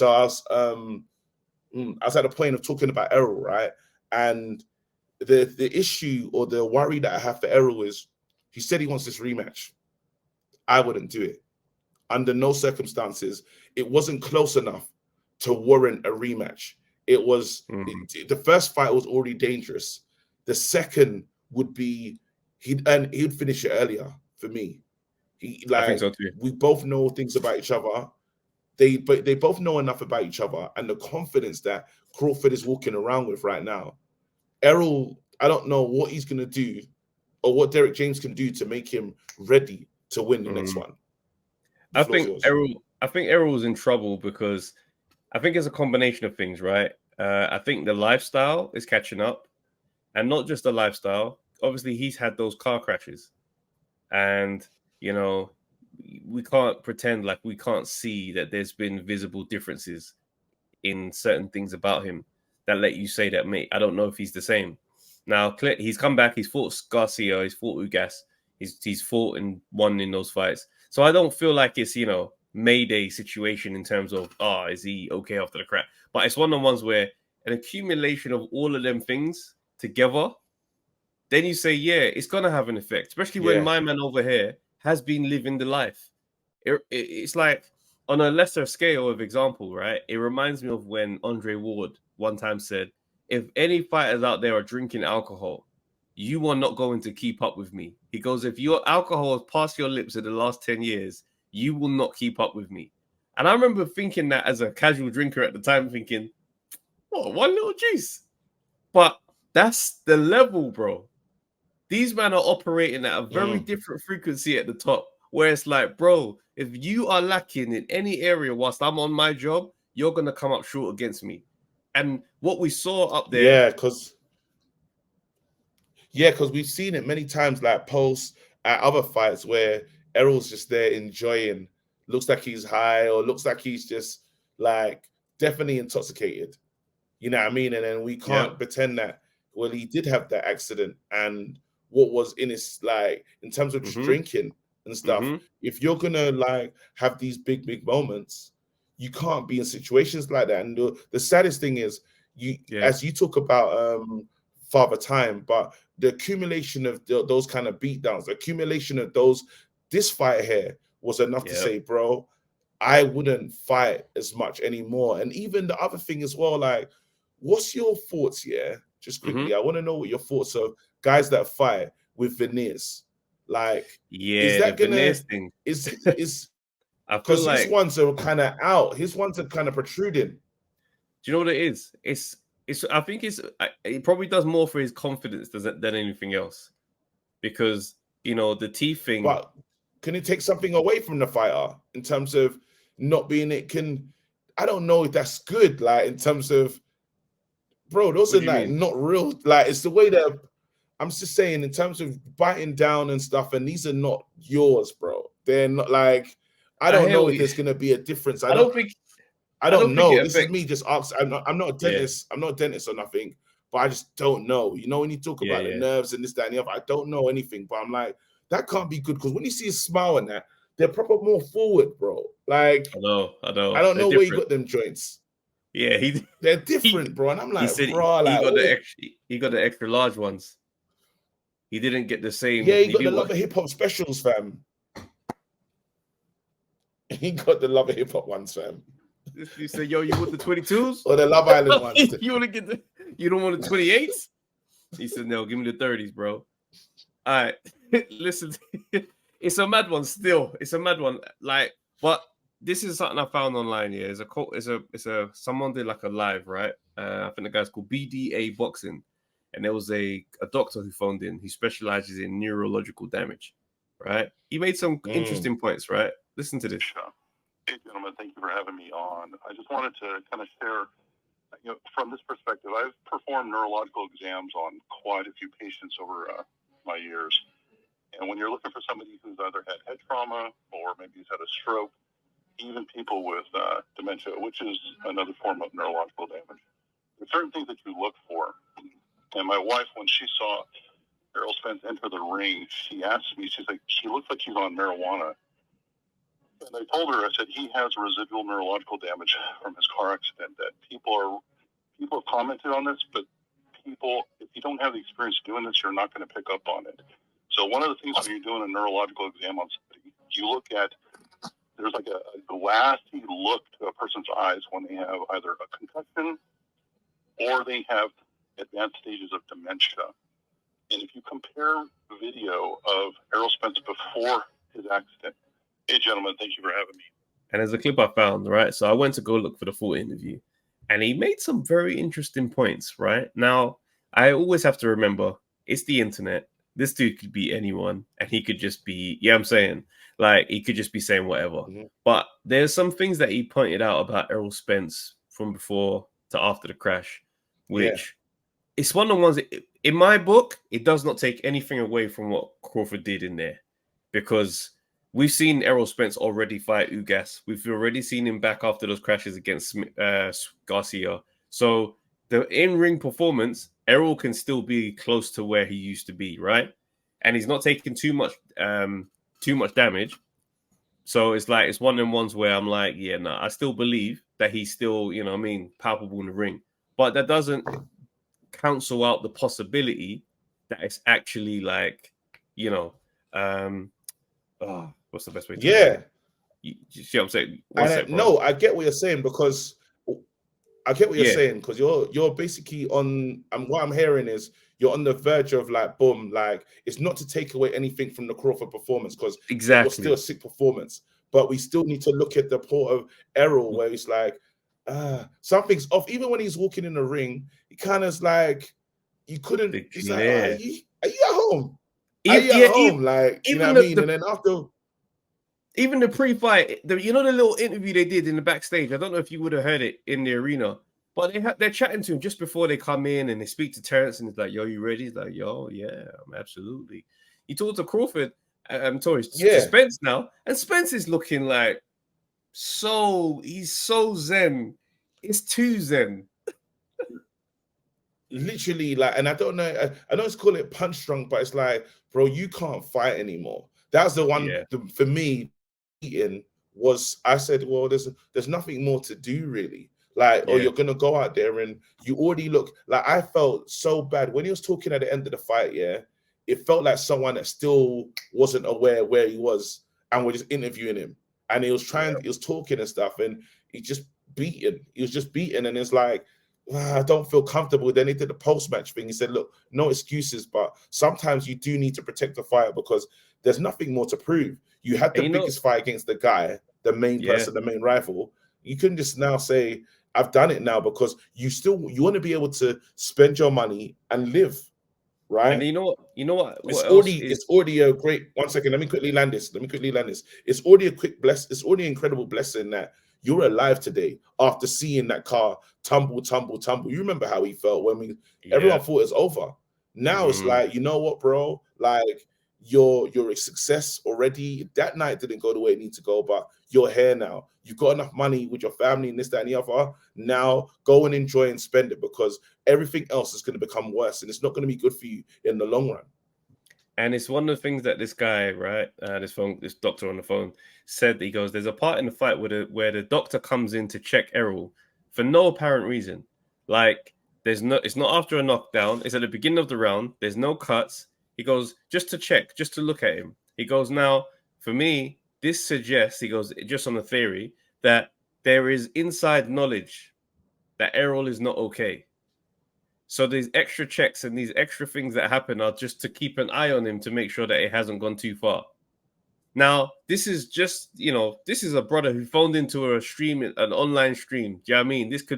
So I was at the point of talking about Errol, right? And the issue or the worry that I have for Errol is he said he wants this rematch. I wouldn't do it. Under no circumstances. It wasn't close enough to warrant a rematch. It was the first fight was already dangerous. The second would be he'd finish it earlier for me. I think so too. We both know things about each other. They both know enough about each other, and the confidence that Crawford is walking around with right now. Errol, I don't know what he's gonna do or what Derek James can do to make him ready to win the next one. I think Errol's in trouble because I think it's a combination of things, right? I think the lifestyle is catching up, and not just the lifestyle. Obviously, he's had those car crashes, and you know, we can't pretend like we can't see that there's been visible differences in certain things about him that let you say that, mate, I don't know if he's the same. Now, he's come back. He's fought Garcia. He's fought Ugas. He's fought and won in those fights. So I don't feel like it's, Mayday situation in terms of, is he okay after the crack? But it's one of the ones where an accumulation of all of them things together, then you say, yeah, it's going to have an effect, especially when my man over here has been living the life. It's like on a lesser scale of example, right? It reminds me of when Andre Ward one time said, if any fighters out there are drinking alcohol, you are not going to keep up with me. He goes, if your alcohol has passed your lips in the last 10 years, you will not keep up with me. And I remember thinking that as a casual drinker at the time, thinking, what, one little juice? But that's the level, bro. These men are operating at a very different frequency at the top, where it's like, bro, if you are lacking in any area whilst I'm on my job, you're going to come up short against me. And what we saw up there... because we've seen it many times, like posts at other fights where Errol's just there enjoying, looks like he's high or looks like he's just like definitely intoxicated. You know what I mean? And then we can't pretend that, well, he did have that accident and what was in his, like, in terms of just drinking and stuff. If you're going to like have these big moments, you can't be in situations like that. And the saddest thing is, as you talk about Father Time, but the accumulation of those kind of beatdowns, the accumulation of this fight here was enough to say, bro, I wouldn't fight as much anymore. And even the other thing as well, like, what's your thoughts? Just quickly, I want to know what your thoughts are. Guys that fight with veneers, like, is that gonna thing. is because his ones are kind of out. His ones are kind of protruding. Do you know what it is? I think it probably does more for his confidence than anything else, because the teeth thing. But can it take something away from the fighter in terms of not being? I don't know if that's good. Like, in terms of, bro, those are like not real. Like, it's the way that I'm just saying in terms of biting down and stuff. And these are not yours, bro. They're not like. I don't know if there's gonna be a difference. I don't know. This is me just asking. I'm not a dentist. I'm not a dentist or nothing. But I just don't know. When you talk about the nerves and this, that, and the other, I don't know anything. But I'm like, that can't be good, because when you see a smile and that, they're proper more forward, bro. Like, I know. I don't know where you got them joints. Yeah, they're different, bro. And I'm like, bro, he got the extra large ones. He didn't get the same. Yeah, he got the Love of Hip Hop specials, fam. He got the Love of Hip Hop ones, fam. You said, yo, you want the 22s? Or the Love Island ones? You want to get you don't want the 28s? He said, no, give me the 30s, bro. All right. Listen, it's a mad one still. It's a mad one. Like, but this is something I found online here. Someone did like a live, right? I think the guy's called BDA Boxing. And there was a doctor who phoned in who specializes in neurological damage, right? He made some interesting points, right? Listen to this. Hey, gentlemen, thank you for having me on. I just wanted to kind of share, from this perspective, I've performed neurological exams on quite a few patients over my years. And when you're looking for somebody who's either had head trauma or maybe he's had a stroke, even people with dementia, which is another form of neurological damage, there's certain things that you look for. And my wife, when she saw Errol Spence enter the ring, she asked me, she's like, she looks like she's on marijuana. And I told her, I said, he has residual neurological damage from his car accident. That people have commented on this, but people, if you don't have the experience doing this, you're not going to pick up on it. So one of the things when you're doing a neurological exam on somebody, you look at, there's like a glassy look to a person's eyes when they have either a concussion or they have advanced stages of dementia. And if you compare video of Errol Spence before his accident, hey, gentlemen, thank you for having me. And there's a clip I found, right? So I went to go look for the full interview, and he made some very interesting points, right? Now, I always have to remember, it's the internet. This dude could be anyone, and he could just be, I'm saying, like, he could just be saying whatever. Mm-hmm. But there's some things that he pointed out about Errol Spence from before to after the crash, which it's one of the ones, in my book, it does not take anything away from what Crawford did in there, because we've seen Errol Spence already fight Ugas. We've already seen him back after those crashes against Garcia. So the in-ring performance, Errol can still be close to where he used to be, right? And he's not taking too much damage. So it's like, it's one of them ones where I'm like, I still believe that he's still, palpable in the ring. But that doesn't cancel out the possibility that it's actually like, what's the best way to do it? You see what I'm saying? I get what you're saying, because you're basically on, and what I'm hearing is you're on the verge of like, boom, like, it's not to take away anything from the Crawford performance, because it was still a sick performance, but we still need to look at the part of Errol where it's like, something's off. Even when he's walking in the ring, he kind of like, you couldn't, he's like, are you at home? Like, you know what I mean? And then after, even the pre-fight, the little interview they did in the backstage, I don't know if you would have heard it in the arena, but they're chatting to him just before they come in, and they speak to Terrence, and he's like, yo, you ready? He's like, yo, yeah, absolutely. He talked to Crawford, to Spence now, and Spence is looking like, he's so zen. It's too zen. Literally, like, and I don't know, I know it's called it punch drunk, but it's like, bro, you can't fight anymore. That's the one for me. Was, I said, well, there's nothing more to do really. Like, or you're gonna go out there and you already look like, I felt so bad when he was talking at the end of the fight. It felt like someone that still wasn't aware where he was, and we're just interviewing him, and he was talking and stuff, and he was just beaten, and it's like, I don't feel comfortable. Then he did the post-match thing. He said, look, no excuses, but sometimes you do need to protect the fighter, because there's nothing more to prove. You had the biggest fight against the guy, the main person, the main rival. You couldn't just now say, I've done it now, because you want to be able to spend your money and live, right? And you know what? It's already a great, 1 second, let me quickly land this. It's already it's already an incredible blessing that you're alive today after seeing that car tumble. You remember how he felt when everyone thought it was over. Now it's like, you know what, bro? Like, you're a success already. That night didn't go the way it needs to go, but you're here now. You've got enough money with your family and this, that, and the other. Now go and enjoy and spend it, because everything else is going to become worse, and it's not going to be good for you in the long run. And it's one of the things that this guy, right, this doctor on the phone said. He goes, there's a part in the fight where the doctor comes in to check Errol for no apparent reason. Like, it's not after a knockdown. It's at the beginning of the round. There's no cuts. He goes, just to check, just to look at him. He goes, now, for me, this suggests, he goes, just on the theory, that there is inside knowledge that Errol is not okay. So these extra checks and these extra things that happen are just to keep an eye on him to make sure that it hasn't gone too far. Now, this is just, this is a brother who phoned into a stream, an online stream. Do you know what I mean? This could